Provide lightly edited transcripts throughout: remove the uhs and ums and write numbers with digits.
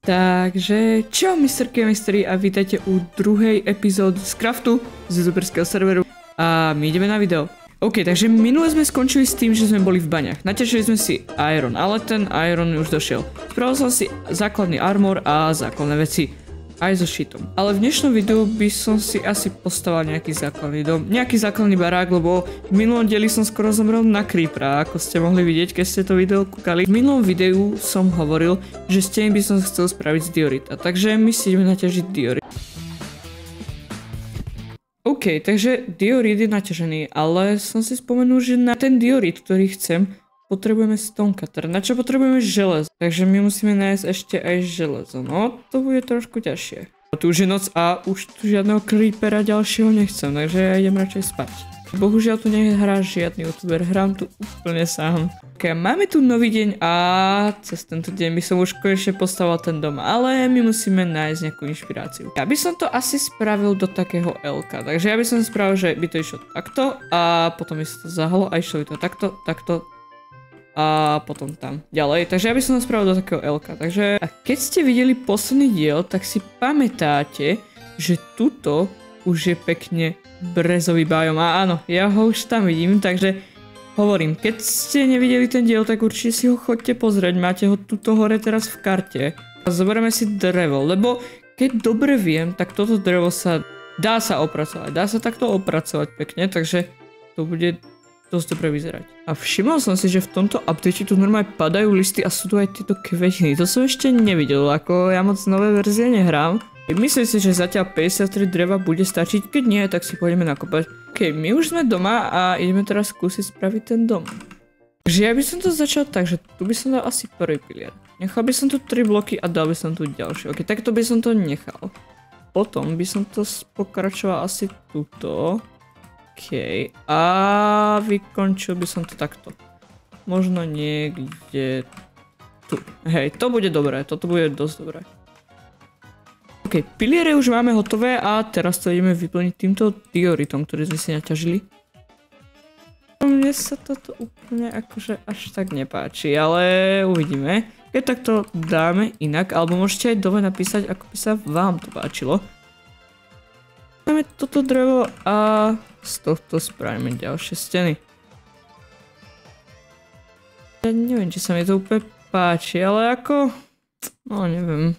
Takže čau Mr. Chemistry a vítajte u druhej epizódy z Craftu z youtuberského serveru a my ideme na video. OK, takže minule sme skončili s tým, že sme boli v baňach. Naťažili sme si iron, ale ten iron už došiel. Spravil som si základný armor a základné veci. Aj so shitom. Ale v dnešnom videu by som si asi postavil nejaký základný dom, nejaký základný barák, lebo v minulom dieli som skoro zomrel na creepera, ako ste mohli vidieť, keď ste to video kúkali. V minulom videu som hovoril, že steny by som chcel spraviť z diorita, takže my si ideme naťažiť diorit. OK, takže diorit je naťažený, ale som si spomenul, že na ten diorit, ktorý chcem, potrebujeme stone cutter, na čo potrebujeme železo. Takže my musíme nájsť ešte aj železo. No, to bude trošku ťažšie. Tu už je noc a už tu žiadneho creepera ďalšieho nechcem, takže ja idem radšej spať. Bohužiaľ tu nehrá žiadny youtuber, hrám tu úplne sám. Ok, máme tu nový deň a cez tento deň by som už konečne postavil ten dom, ale my musíme nájsť nejakú inšpiráciu. Ja by som to asi spravil do takého L-ka, takže ja by som spravil, že by to išlo takto a potom by sa to zahalo a išlo by to takto. A potom tam ďalej, takže ja by som to spravil do takého L-ka, takže a keď ste videli posledný diel, tak si pamätáte, že tuto už je pekne brezový biom a áno, ja ho už tam vidím, takže hovorím, keď ste nevideli ten diel, tak určite si ho chodte pozrieť, máte ho tuto hore teraz v karte a zoberieme si drevo, lebo keď dobre viem, tak toto drevo dá sa opracovať, dá sa takto opracovať pekne, takže to bude dosť dobre vyzerať. A všimol som si, že v tomto update tu normálne padajú listy a sú tu aj tieto kvetiny. To som ešte nevidel, ako ja moc nové verzie nehrám. Myslím si, že zatiaľ 53 dreva bude stačiť, keď nie, tak si pôjdeme nakopať. OK, my už sme doma a ideme teraz skúsiť spraviť ten dom. Takže ja by som to začal tak, že tu by som dal asi prvý pilier. Nechal by som tu 3 bloky a dal by som tu ďalšie. OK, takto by som to nechal. Potom by som to pokračoval asi tuto. OK, a vykončil by som to takto. Možno niekde tu. Hej, to bude dobré, toto bude dosť dobré. OK, piliere už máme hotové a teraz to ideme vyplniť týmto dioritom, ktorý sme si naťažili. Mne sa toto úplne akože až tak nepáči, ale uvidíme. Keď takto dáme inak, alebo môžete aj dole napísať, ako by sa vám to páčilo. Dáme toto drevo a z tohto spravíme ďalšie steny. Ja neviem, či sa mi to úplne páči, ale ako... No neviem.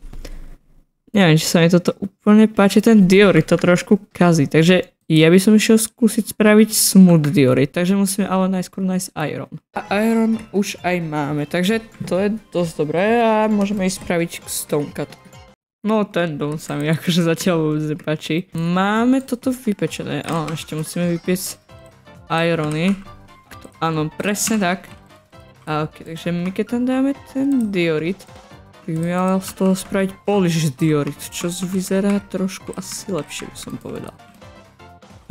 Neviem, či sa mi toto úplne páči, ten diorit to trošku kazí, takže ja by som išiel skúsiť spraviť smooth diorit, takže musíme ale najskôr nájsť iron. A iron už aj máme, takže to je dosť dobré a môžeme ísť spraviť stone cut. No ten dom sa mi akože zatiaľ vôbec nepáči. Máme toto vypečené, ešte musíme vypiecť irony. Áno, presne tak. A ok, takže my keď tam dáme ten diorit, by mal z toho spraviť polish diorit, čo vyzerá trošku asi lepšie, by som povedal.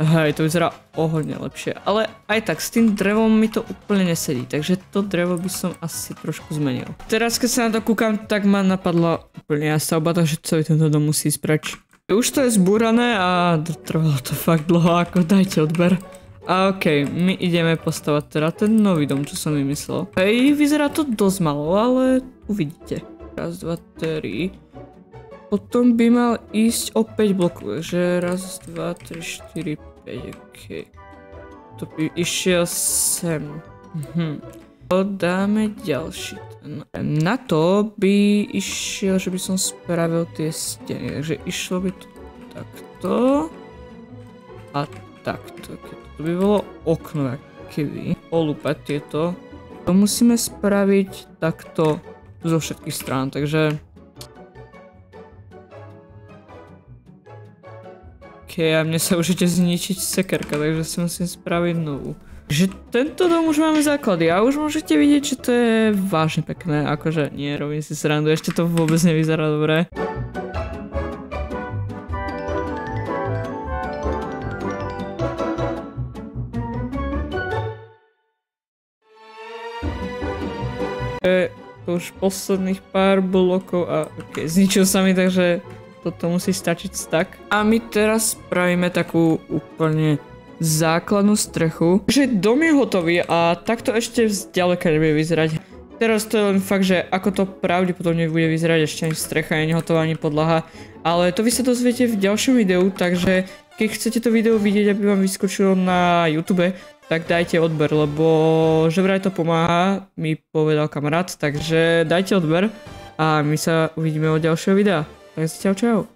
Hej, to vyzerá o hodne lepšie, ale aj tak s tým drevom mi to úplne nesedí, takže to drevo by som asi trošku zmenil. Teraz keď sa na to kúkam, tak ma napadla úplne stavba, takže celý tento dom musí spraviť. Už to je zbúrané a trvalo to fakt dlho, ako dajte odber. A ok, my ideme postavať teda ten nový dom, čo som vymyslel. Hej, vyzerá to dosť malo, ale uvidíte. Raz, dva, tri. Potom by mal ísť o 5 blokov, takže raz, 2, 3, 4, 5, ok. To by išiel sem. Dáme ďalší ten. Na to by išiel, že by som spravil tie steny, takže išlo by to takto. A takto. To by bolo okno, keby. Olúpať tieto. To musíme spraviť takto zo všetkých strán, takže... A mne sa už ide zničiť sekerka, takže si musím spraviť novú. Takže tento dom už máme základy a už môžete vidieť, že to je vážne pekné, akože nie, robím si srandu, ešte to vôbec nevyzerá dobre. Už posledných pár blokov a ok, zničil sa mi, takže toto musí stačiť stack. A my teraz spravíme takú úplne základnú strechu. Takže dom je hotový a takto ešte zďaleka nebude vyzerať. teraz to je len fakt, že ako to pravdepodobne bude vyzerať, ešte ani strecha, ani hotová, ani podlaha. Ale to vy sa dozviete v ďalšom videu, takže keď chcete to video vidieť, aby vám vyskočilo na YouTube, tak dajte odber, lebo že vraj to pomáha, mi povedal kamarát, takže dajte odber a my sa uvidíme od ďalšieho videa. Takže čau čau.